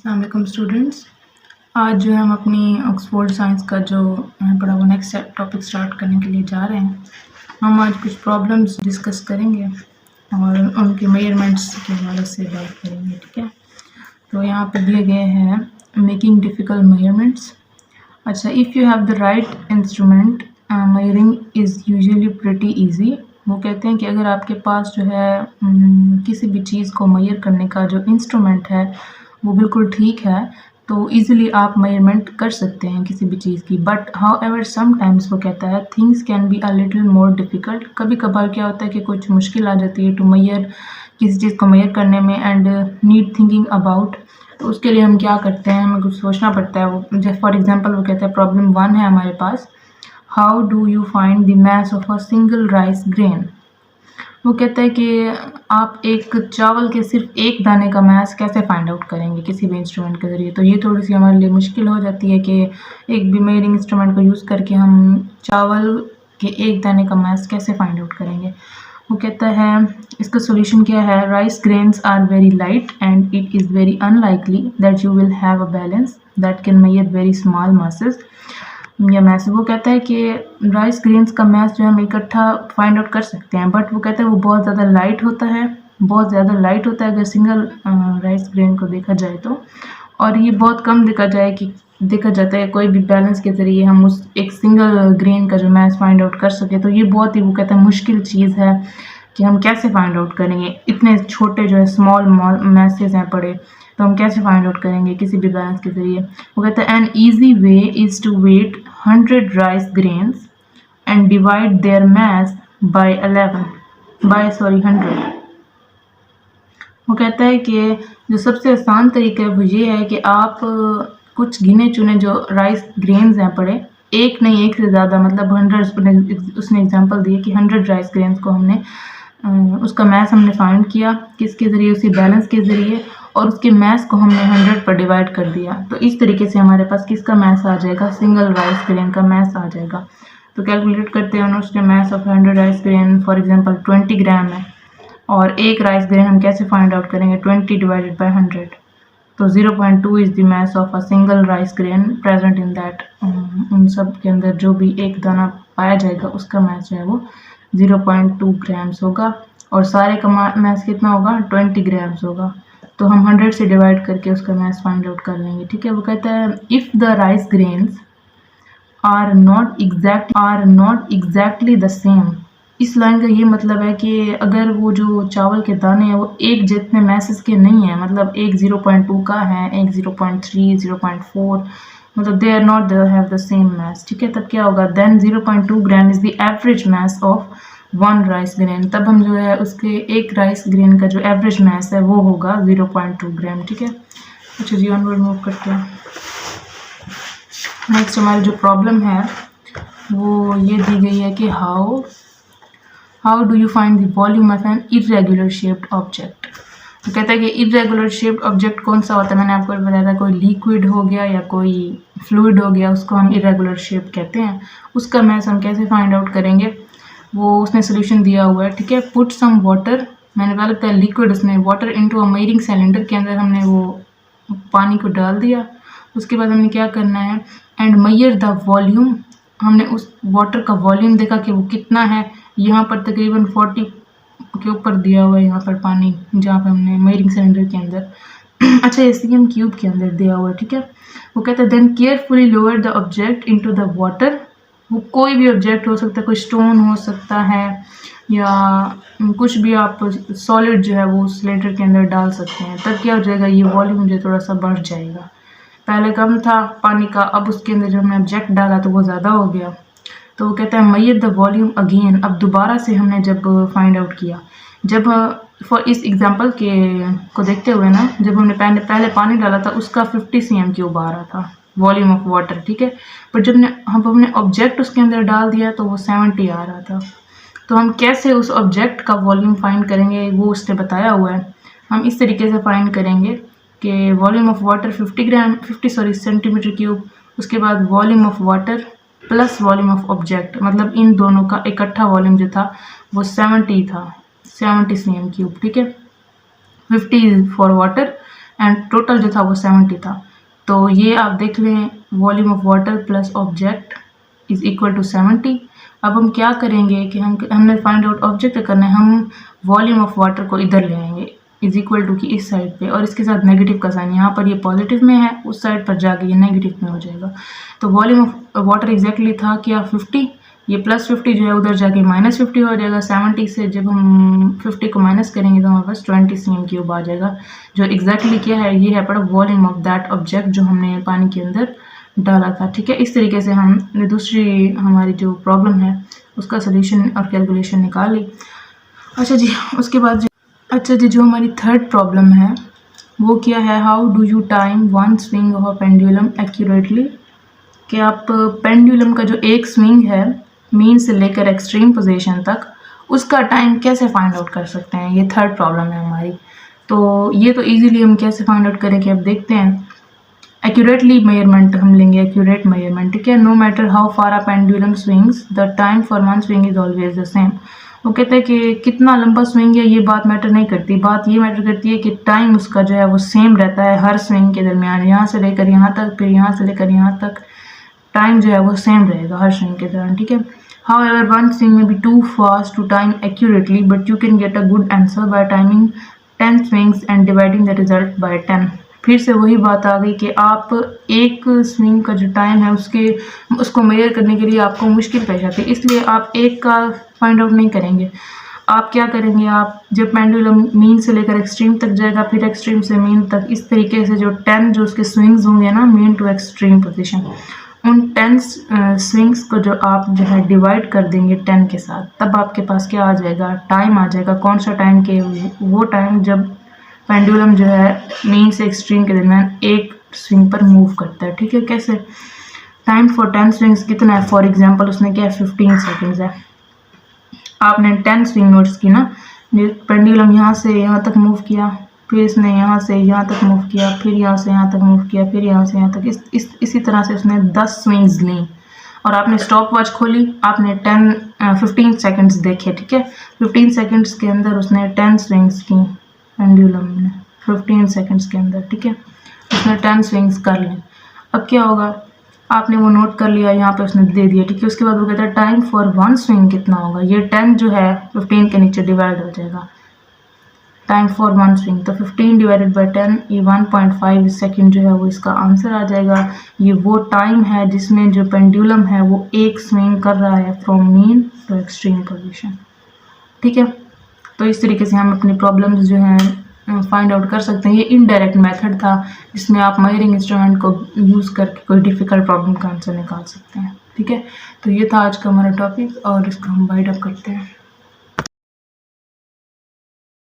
अस्सलाम वालेकुम स्टूडेंट्स। आज जो है हम अपनी ऑक्सफोर्ड साइंस का जो पढ़ा वो नेक्स्ट टॉपिक स्टार्ट करने के लिए जा रहे हैं। हम आज कुछ प्रॉब्लम्स डिस्कस करेंगे और उनके मेजरमेंट्स के हवाले से बात करेंगे, ठीक है। तो यहाँ पे दिए गए हैं मेकिंग डिफ़िकल्ट मेजरमेंट्स। अच्छा, if you have the right instrument measuring is usually pretty easy. वो कहते हैं कि अगर आपके पास जो है किसी भी चीज़ को मेजर करने का जो इंस्ट्रूमेंट है वो बिल्कुल ठीक है तो ईज़िली आप मेजरमेंट कर सकते हैं किसी भी चीज़ की। बट हाउ एवर समटाइम्स वो कहता है things can be a little more difficult. कभी कभार क्या होता है कि कुछ मुश्किल आ जाती है टू मेजर, किसी चीज़ को मेजर करने में, एंड नीड थिंकिंग अबाउट। तो उसके लिए हम क्या करते हैं, हमें कुछ सोचना पड़ता है। वो जैसे फॉर एग्जांपल वो कहता है प्रॉब्लम 1 है हमारे पास, how do you find the mass of a single rice grain. वो कहता है कि आप एक चावल के सिर्फ एक दाने का मास कैसे फाइंड आउट करेंगे किसी भी इंस्ट्रूमेंट के ज़रिए। तो ये थोड़ी सी हमारे लिए मुश्किल हो जाती है कि एक भी मेजरिंग इंस्ट्रूमेंट को यूज़ करके हम चावल के एक दाने का मास कैसे फाइंड आउट करेंगे। वो कहता है इसका सोल्यूशन क्या है, rice grains are very light and it is very unlikely that you will have a balance that can measure very small masses या मैस। वो कहता है कि राइस ग्रेन्स का मैस जो है हम इकट्ठा फाइंड आउट कर सकते हैं, बट वो कहता है वो बहुत ज़्यादा लाइट होता है, बहुत ज़्यादा लाइट होता है अगर सिंगल राइस ग्रेन को देखा जाए तो। और ये बहुत कम देखा जाता है कोई भी बैलेंस के ज़रिए हम उस एक सिंगल ग्रेन का जो मैस फाइंड आउट कर सके। तो ये बहुत ही वो कहता है मुश्किल चीज़ है कि हम कैसे फाइंड आउट करेंगे, इतने छोटे जो है स्मॉल मैसेज हैं पड़े, तो हम कैसे फाइंड आउट करेंगे किसी भी बैलेंस के ज़रिए। वो कहता है an easy way is to weigh 100 rice grains and divide their mass by 100। वो कहता है कि जो सबसे आसान तरीका है वो ये है कि आप कुछ गिने चुने जो राइस ग्रेन्स हैं पड़े, एक नहीं एक से ज़्यादा, मतलब 100, उसने एग्जांपल दिए कि 100 राइस ग्रेन्स को हमने उसका मैस हमने फाइंड किया किसके ज़रिए, उसी बैलेंस के ज़रिए, और उसके मैस को हमने 100 पर डिवाइड कर दिया। तो इस तरीके से हमारे पास किसका मैस आ जाएगा, सिंगल राइस ग्रेन का मैस आ जाएगा। तो कैलकुलेट करते हैं उसके mass of 100 rice grain for example 20 ग्राम है, और एक राइस ग्रेन हम कैसे फाइंड आउट करेंगे, 20 डिवाइडेड बाय 100। तो 0.2 is the mass of a single rice grain present in that. उन सब के अंदर जो भी एक दाना पाया जाएगा उसका मैस जो है वो 0.2 ग्राम्स होगा, और सारे का मैस कितना होगा, 20 ग्राम्स होगा। तो हम 100 से डिवाइड करके उसका मैस फाइंड आउट कर लेंगे, ठीक है। वो कहता है if the rice grains are not exactly the same. इस लाइन का ये मतलब है कि अगर वो जो चावल के दाने हैं वो एक जितने मैसेस के नहीं हैं, मतलब एक 0.2 का है, एक 0.3, 0.4, मतलब they are not have the same mass, ठीक है। तब क्या होगा, then 0.2 gram is the average mass of 1 rice grain. तब हम जो है उसके एक राइस ग्रेन का जो एवरेज मैस है वो होगा 0.2 ग्राम, ठीक है। अच्छा जी, ऑनवर्ड मूव करते हैं। नेक्स्ट हमारी जो प्रॉब्लम है वो ये दी गई है कि how do you find the volume of an irregular shaped object. तो कहता है कि इरेगुलर शेप्ड ऑब्जेक्ट कौन सा होता है, मैंने आपको बताया था, कोई लिक्विड हो गया या कोई फ्लूइड हो गया, उसको हम इरेगुलर शेप कहते हैं। उसका मैस हम कैसे फाइंड आउट करेंगे, वो उसने सोल्यूशन दिया हुआ है, ठीक है। पुट सम वाटर, मैंने पहले बताया लिक्विड, उसने water into a measuring cylinder के अंदर हमने वो पानी को डाल दिया। उसके बाद हमने क्या करना है, एंड मेजर द वॉल्यूम, हमने उस वाटर का वॉल्यूम देखा कि वो कितना है। यहाँ पर तकरीबन 40 के ऊपर दिया हुआ है, यहाँ पर पानी जहाँ पर हमने मेजरिंग सिलेंडर के अंदर अच्छा ये cm क्यूब के अंदर दिया हुआ है, ठीक है। वो कहता है then carefully lower the object into the water. वो कोई भी ऑब्जेक्ट हो सकता है, कोई स्टोन हो सकता है या कुछ भी आप सॉलिड जो है वो सिलेंडर के अंदर डाल सकते हैं। तब क्या हो जाएगा, ये वॉल्यूम जो थोड़ा सा बढ़ जाएगा। पहले कम था पानी का, अब उसके अंदर जब हमने ऑब्जेक्ट डाला तो वो ज़्यादा हो गया। तो वो कहता है मेजर द वॉल्यूम अगेन। अब दोबारा से हमने जब फाइंड आउट किया, जब फॉर इस एग्जांपल के को देखते हुए ना, जब हमने पहले पानी डाला था उसका 50 cm क्यूब आ रहा था वॉल्यूम ऑफ वाटर, ठीक है। पर जब हमने ऑब्जेक्ट उसके अंदर डाल दिया तो वो 70 आ रहा था। तो हम कैसे उस ऑब्जेक्ट का वॉल्यूम फाइंड करेंगे, वो उसने बताया हुआ है। हम इस तरीके से फाइंड करेंगे कि volume of water 50 centimetre cube, उसके बाद volume of water plus volume of object, मतलब इन दोनों का इकट्ठा वॉल्यूम जो था वो 70 था, 70 cm क्यूब, ठीक है। 50 फॉर वाटर एंड टोटल जो था वो 70 था। तो ये आप देख लें, volume of water plus object is equal to 70। अब हम क्या करेंगे कि हमने फाइंड आउट ऑब्जेक्ट करना है, हम वॉल्यूम ऑफ वाटर को इधर ले आएंगे इज इक्वल टू की इस साइड पे, और इसके साथ नेगेटिव का साइन, यहाँ पर ये पॉजिटिव में है, उस साइड पर जाके ये नेगेटिव में हो जाएगा। तो वॉल्यूम ऑफ वाटर एग्जैक्टली था क्या 50, ये प्लस 50 जो है उधर जाके माइनस 50 हो जाएगा। 70 से जब हम 50 को माइनस करेंगे तो हमारे पास 20 cm³ आ जाएगा, जो एग्जैक्टली क्या है, ये है पड़ा वॉल्यूम ऑफ दैट ऑब्जेक्ट जो हमने पानी के अंदर डाला था। ठीक है, इस तरीके से हमने दूसरी हमारी जो प्रॉब्लम है उसका सोल्यूशन और कैलकुलेशन निकाल ली। अच्छा जी, उसके बाद जो हमारी थर्ड प्रॉब्लम है वो क्या है, how do you time one swing of a pendulum accurately. कि आप पेंडुलम का जो एक स्विंग है मीन से लेकर एक्सट्रीम पोजीशन तक, उसका टाइम कैसे फाइंड आउट कर सकते हैं, ये थर्ड प्रॉब्लम है हमारी। तो ये तो इजीली हम कैसे फाइंड आउट करें कि अब देखते हैं। एक्यूरेटली मेजरमेंट हम लेंगे, एक्यूरेट मेजरमेंट। ठीक है, no matter how far a pendulum swings the time for one swing is always the same. वो कहते हैं कि कितना लंबा स्विंग है ये बात मैटर नहीं करती, बात ये मैटर करती है कि टाइम उसका जो है वो सेम रहता है हर स्विंग के दरमियान, यहाँ से लेकर यहाँ तक, फिर यहाँ से लेकर यहाँ तक टाइम जो है वो सेम रहेगा हर स्विंग के दौरान। ठीक है, however one swing may be too fast to time accurately, but you can get a good answer by timing 10 swings and dividing the result by 10। फिर से वही बात आ गई कि आप एक स्विंग का जो टाइम है उसको मेजर करने के लिए आपको मुश्किल पेश आती है, इसलिए आप एक का फाइंड आउट नहीं करेंगे। आप क्या करेंगे, आप जब पेंडुलम मीन से लेकर एक्सट्रीम तक जाएगा, फिर एक्सट्रीम से मीन तक, इस तरीके से जो 10 जो उसके स्विंग्स होंगे ना मीन टू एक्सट्रीम पोजीशन, उन 10 स्विंग्स को जो आप जो है डिवाइड कर देंगे 10 के साथ, तब आपके पास क्या आ जाएगा, टाइम आ जाएगा। कौन सा टाइम के, वो टाइम जब पेंडुलम जो है मीन से एक्सट्रीम के दरमियान एक स्विंग पर मूव करता है। ठीक है, कैसे, टाइम फॉर 10 स्विंग्स कितना है, फॉर एग्जांपल उसने क्या है 15 सेकेंड्स है। आपने 10 स्विंग नोट्स की ना, पेंडुलम यहाँ से यहाँ तक मूव किया, फिर इसने यहाँ से यहाँ तक मूव किया, फिर यहाँ से यहाँ तक मूव किया, फिर यहाँ से यहाँ तक, इसी तरह से उसने 10 स्विंग्स ली और आपने स्टॉप वॉच खोली, आपने 15 सेकंड्स देखे। ठीक है, 15 सेकंड्स के अंदर उसने 10 स्विंग्स की पेंडुलम ने 15 सेकंड्स के अंदर। ठीक है, उसने 10 स्विंग्स कर ली। अब क्या होगा, आपने वो नोट कर लिया, यहाँ पे उसने दे दिया। ठीक है, उसके बाद वो कहता है टाइम फॉर वन स्विंग कितना होगा, ये 10 जो है 15 के नीचे डिवाइड हो जाएगा, टाइम फॉर वन स्विंग, तो 15 डिवाइडेड बाई 10, ये 1.5 सेकेंड जो है वो इसका आंसर आ जाएगा। ये वो टाइम है जिसमें जो पेंडुलम है वो एक स्विंग कर रहा है from mean to extreme position. ठीक है, तो इस तरीके से हम अपनी प्रॉब्लम्स जो हैं फाइंड आउट कर सकते हैं। ये इनडायरेक्ट मेथड था जिसमें आप मेजरिंग इंस्ट्रूमेंट को यूज़ करके कोई डिफ़िकल्ट प्रॉब्लम का आंसर निकाल सकते हैं। ठीक है, तो ये था आज का हमारा टॉपिक और इसको हम वाइड अप करते हैं।